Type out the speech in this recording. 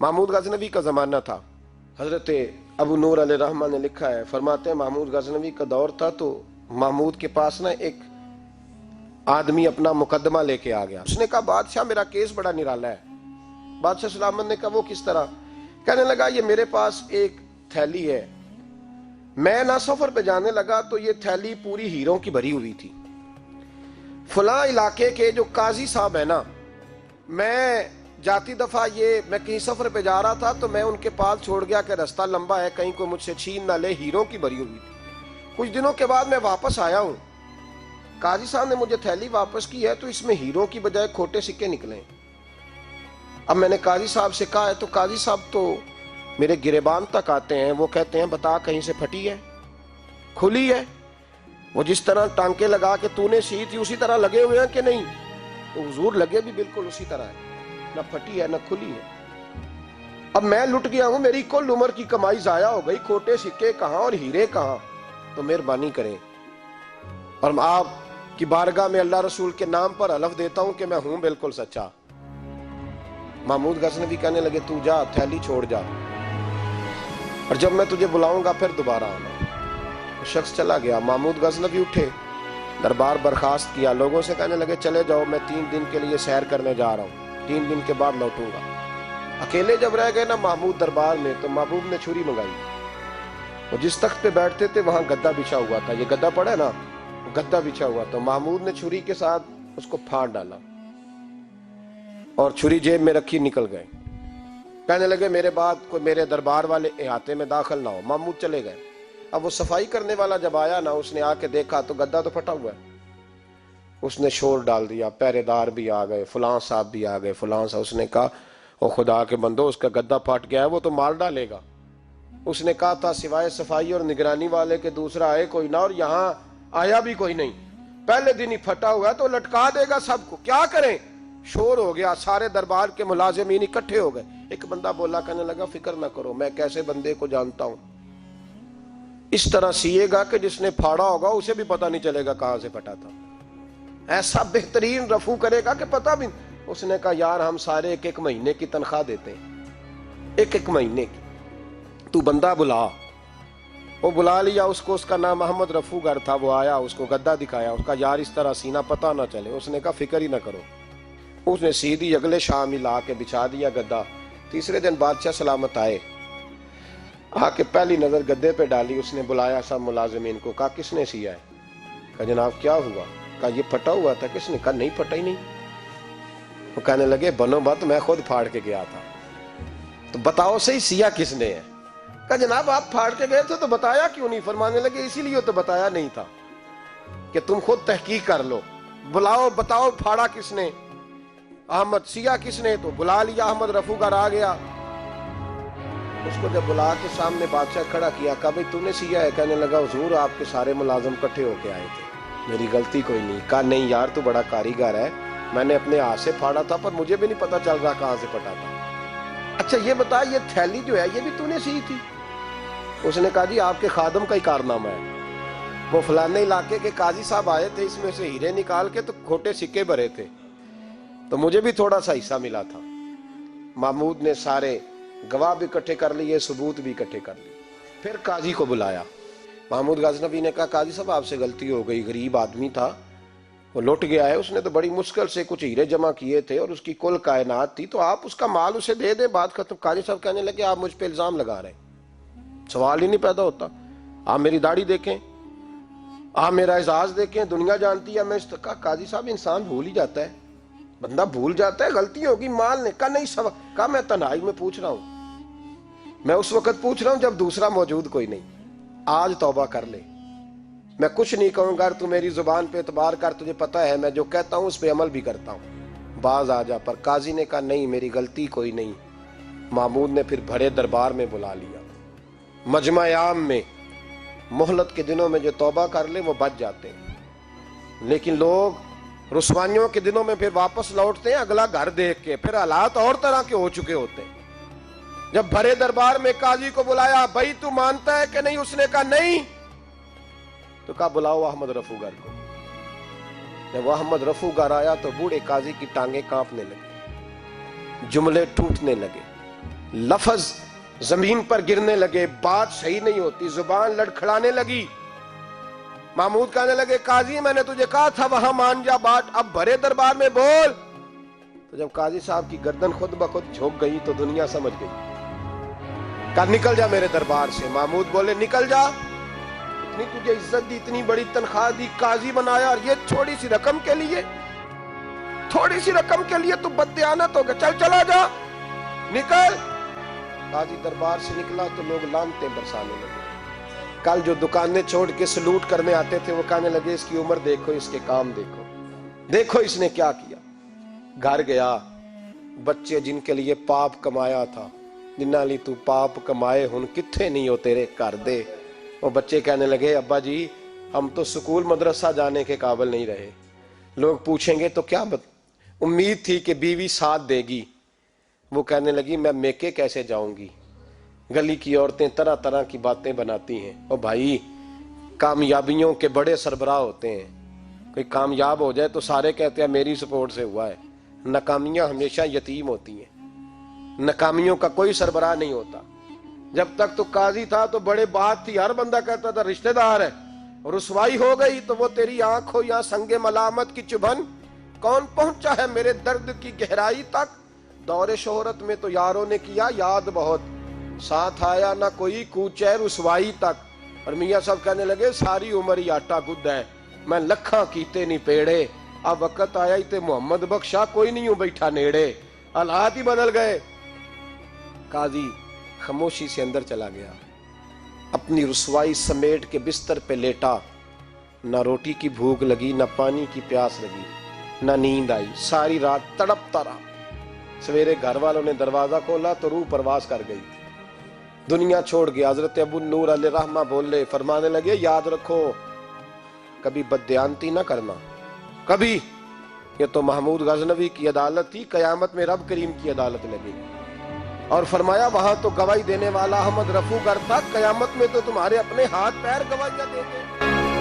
محمود غزنوی کا زمانہ تھا. حضرت ابو نور علیہ رحمہ نے لکھا ہے، فرماتے ہیں محمود غزنوی کا دور تھا تو محمود کے پاس نا ایک آدمی اپنا مقدمہ لے کے آ گیا. اس نے کہا بادشاہ میرا کیس بڑا نرالا ہے. بادشاہ سلامت نے کہا وہ کس طرح؟ کہنے لگا یہ میرے پاس ایک تھیلی ہے، میں نہ سفر پہ جانے لگا تو یہ تھیلی پوری ہیروں کی بھری ہوئی تھی. فلاں علاقے کے جو قاضی صاحب ہیں نا، میں جاتی دفعہ میں کہیں سفر پہ جا رہا تھا تو میں ان کے پاس چھوڑ گیا کہ رستہ لمبا ہے، کہیں کوئی مجھ سے چھین نہ لے، ہیروں کی بھری ہوئی تھی. کچھ دنوں کے بعد میں واپس آیا ہوں، قاضی صاحب نے مجھے تھیلی واپس کی ہے تو اس میں ہیروں کی بجائے کھوٹے سکے نکلے. اب میں نے قاضی صاحب سے کہا ہے تو قاضی صاحب تو میرے گریبان تک آتے ہیں، وہ کہتے ہیں بتا کہیں سے پھٹی ہے، کھلی ہے؟ وہ جس طرح ٹانکے لگا کے تو نے سی تھی اسی طرح لگے ہوئے ہیں کہ نہیں؟ تو حضور لگے بھی بالکل اسی طرح ہے، نہ پھٹی ہے نہ کھلی ہے. اب میں لٹ گیا ہوں، میری کل عمر کی کمائی ضائع ہو گئی، کھوٹے سکے کہاں اور ہیرے کہاں؟ تو مہربانی کریں اور آپ کی بارگاہ میں اللہ رسول کے نام پر حلف دیتا ہوں کہ میں ہوں بالکل سچا. محمود غزنوی کہنے لگے تو جا، تھیلی چھوڑ جا، اور جب میں تجھے بلاؤں گا پھر دوبارہ آنا. شخص چلا گیا. محمود غزنوی اٹھے، دربار برخاست کیا، لوگوں سے کہنے لگے چلے جاؤ، میں 3 دن کے لیے سیر کرنے جا رہا ہوں، 3 دن کے بعد لوٹوں گا. اکیلے جب رہ گئے نا محمود دربار میں تو محبوب نے چھری منگائی. وہ جس تخت پہ بیٹھتے تھے وہاں گدا بچھا ہوا تھا، یہ گدا پڑا ہے نا، گدا بچھا ہوا تھا. محمود نے چھری کے ساتھ اس کو پھاڑ ڈالا اور چھری جیب میں رکھی نکل گئے. کہنے لگے میرے بعد کوئی میرے دربار والے احاطے میں داخل نہ ہو. محمود چلے گئے. اب وہ صفائی کرنے والا جب آیا نا، اس نے آ کے دیکھا تو گدا تو پھٹا ہوا ہے. اس نے شور ڈال دیا، پہرے دار بھی آ گئے، فلاں صاحب بھی آ گئے، فلاں صاحب. اس نے کہا او خدا کے بندو، اس کا گدا پھٹ گیا ہے، وہ تو مار ڈالے گا. اس نے کہا تھا سوائے صفائی اور نگرانی والے کے دوسرا آئے کوئی نہ، اور یہاں آیا بھی کوئی نہیں. پہلے دن ہی پھٹا ہوا ہے تو لٹکا دے گا سب کو، کیا کریں؟ شور ہو گیا، سارے دربار کے ملازمین اکٹھے ہو گئے. ایک بندہ بولا، کہنے لگا فکر نہ کرو، میں کیسے بندے کو جانتا ہوں، اس طرح سیے گا کہ جس نے پھاڑا ہوگا اسے بھی پتہ نہیں چلے گا کہاں سے پھٹا تھا، ایسا بہترین رفو کرے گا کہ پتہ بھی. اس نے کہا یار ہم سارے 1 مہینے کی تنخواہ دیتے ہیں، 1 مہینے کی، تو بندہ بلا. وہ بلا لیا اس کو، اس کا نام محمد رفو گر تھا. وہ آیا، اس کو گدا دکھایا، اس کا یار اس طرح سینہ پتہ نہ چلے. اس نے کہا فکر ہی نہ کرو. اس نے سیدھی اگلے شام ہی لا کے بچھا دیا گدا. تیسرے دن بادشاہ سلامت آئے، آ کے پہلی نظر گدے پہ ڈالی. اس نے بلایا سب ملازمین کو، کہا کس نے سیا ہے؟ کہا جناب کیا ہوا؟ کہا یہ پھٹا ہوا تھا. کس نے؟ کہا نہیں پھٹا ہی نہیں. وہ کہنے لگے بنو بت، میں خود پھاڑ کے گیا تھا. تو بتاؤ صحیح سیا کس نے ہے؟ کہا جناب آپ پھاڑ کے گئے تھے تو بتایا کیوں نہیں؟ فرمانے لگے اسی لیے تو بتایا نہیں تھا کہ تم خود تحقیق کر لو. بلاؤ بتاؤ پھاڑا کس نے؟ احمد سیا کس نے؟ تو بلا لیا. احمد رفو گر آ گیا. اس کو جب بلا کے سامنے بادشاہ کھڑا کیا، کہا بھئی تو نے سیا ہے؟ کہنے لگا حضور آپ کے سارے ملازم کٹھے ہو کے آئے تھے، میری غلطی کوئی نہیں. کہا نہیں یار تو بڑا کاریگر ہے، میں نے اپنے ہاتھ سے پھاڑا تھا پر مجھے بھی نہیں پتا چل رہا کہاں سے پھٹا تھا. اچھا یہ بتا یہ تھیلی جو ہے یہ بھی تو نے سی تھی؟ اس نے کہا جی آپ کے خادم کا ہی کارنامہ ہے، وہ فلانے علاقے کے قاضی صاحب آئے تھے، اس میں سے ہیرے نکال کے تو کھوٹے سکے بھرے تھے تو مجھے بھی تھوڑا سا حصہ ملا تھا. محمود نے سارے گواہ بھی اکٹھے کر لیے، ثبوت بھی اکٹھے کر لیے. پھر قاضی کو بلایا. محمود غزنوی نے کہا قاضی صاحب آپ سے غلطی ہو گئی، غریب آدمی تھا، وہ لٹ گیا ہے، اس نے تو بڑی مشکل سے کچھ ہیرے جمع کیے تھے اور اس کی کل کائنات تھی، تو آپ اس کا مال اسے دے دیں، بات ختم. قاضی صاحب کہنے لگے آپ مجھ پہ الزام لگا رہے ہیں، سوال ہی نہیں پیدا ہوتا. آپ میری داڑھی دیکھیں، آپ میرا اعزاز دیکھیں، دنیا جانتی ہے میں اس. کہا قاضی صاحب انسان بھول ہی جاتا ہے، بندہ بھول جاتا ہے، غلطی ہوگی. مال نے کہا نہیں سب. کہا میں تنہائی میں پوچھ رہا ہوں، میں اس وقت پوچھ رہا ہوں جب دوسرا موجود کوئی نہیں. آج توبہ کر لے، میں کچھ نہیں کہوں گا، تو میری زبان پہ اعتبار کر، تجھے پتہ ہے میں جو کہتا ہوں اس پہ عمل بھی کرتا ہوں، باز آ جا. پر قاضی نے کہا نہیں میری غلطی کوئی نہیں. محمود نے پھر بڑے دربار میں بلا لیا. مجمع عام میں مہلت کے دنوں میں جو توبہ کر لے وہ بچ جاتے ہیں، لیکن لوگ رسوائیوں کے دنوں میں پھر واپس لوٹتے ہیں اگلا گھر دیکھ کے، پھر حالات اور طرح کے ہو چکے ہوتے ہیں. جب بھرے دربار میں قاضی کو بلایا، بھائی تو مانتا ہے کہ نہیں؟ اس نے کہا نہیں. تو کہا بلاؤ احمد رفو گر کو. جب احمد رفو گر آیا تو بوڑھے قاضی کی ٹانگیں کانپنے لگی، جملے ٹوٹنے لگے. لفظ زمین پر گرنے لگے، بات صحیح نہیں ہوتی، زبان لڑکھڑانے لگی۔ محمود کہنے لگے قاضی میں نے تجھے کہا تھا وہاں مان جا بات، اب بھرے دربار میں بول۔ تو جب قاضی صاحب کی گردن خود بخود جھک گئی تو دنیا سمجھ گئی، کہا نکل جا میرے دربار سے۔ محمود بولے نکل جا، اتنی تجھے عزت دی، اتنی بڑی تنخواہ دی، قاضی بنایا، اور یہ تھوڑی سی رقم کے لیے، تھوڑی سی رقم کے لیے تو بددیانت ہو گیا، چل چلا جا، نکل۔ قاضی دربار سے نکلا تو لوگ لعنتیں برسانے لگے۔ کل جو دکانیں چھوڑ کے سلوٹ کرنے آتے تھے وہ کہنے لگے اس کی عمر دیکھو، اس کے کام دیکھو، دیکھو اس نے کیا کیا۔ گھر گیا، بچے جن کے لیے پاپ کمایا تھا، جنہاں لی تو پاپ کمائے ہن کتھے نہیں ہو تیرے کر دے، وہ بچے کہنے لگے ابا جی ہم تو سکول مدرسہ جانے کے قابل نہیں رہے، لوگ پوچھیں گے تو کیا امید تھی کہ بیوی ساتھ دے گی۔ وہ کہنے لگی میں میکے کیسے جاؤں گی، گلی کی عورتیں طرح طرح کی باتیں بناتی ہیں۔ اور بھائی کامیابیوں کے بڑے سربراہ ہوتے ہیں، کوئی کامیاب ہو جائے تو سارے کہتے ہیں میری سپورٹ سے ہوا ہے، ناکامیاں ہمیشہ یتیم ہوتی ہیں، ناکامیوں کا کوئی سربراہ نہیں ہوتا۔ جب تک تو قاضی تھا تو بڑے بات تھی، ہر بندہ کہتا تھا رشتہ دار ہے، رسوائی ہو گئی تو وہ تیری آنکھ ہو یا سنگ ملامت کی چبھن، کون پہنچا ہے میرے درد کی گہرائی تک، دور شہرت میں تو یاروں نے کیا یاد بہت، ساتھ آیا نہ کوئی کوچے رسوائی تک۔ اور میاں صاحب کہنے لگے ساری عمر ہی آٹا گد ہے، میں لکھاں کیتے نہیں پیڑے، اب وقت آیا ہی تے محمد بخشا کوئی نہیں ہوں بیٹھا نیڑے، حالات ہی بدل گئے۔ قاضی خاموشی سے اندر چلا گیا، اپنی رسوائی سمیٹ کے بستر پہ لیٹا، نہ روٹی کی بھوک لگی، نہ پانی کی پیاس لگی، نہ نیند آئی، ساری رات تڑپتا رہا۔ سویرے گھر والوں نے دروازہ کھولا تو روح پرواز کر گئی، دنیا چھوڑ گیا۔ حضرت ابو نور علیہ رحمہ بولے، فرمانے لگے یاد رکھو کبھی بددیانتی نہ کرنا، کبھی، یہ تو محمود غزنوی کی عدالت تھی، قیامت میں رب کریم کی عدالت لگے گی۔ اور فرمایا وہاں تو گواہی دینے والا احمد رفو گر تھا، قیامت میں تو تمہارے اپنے ہاتھ پیر گواہیاں دیں گے۔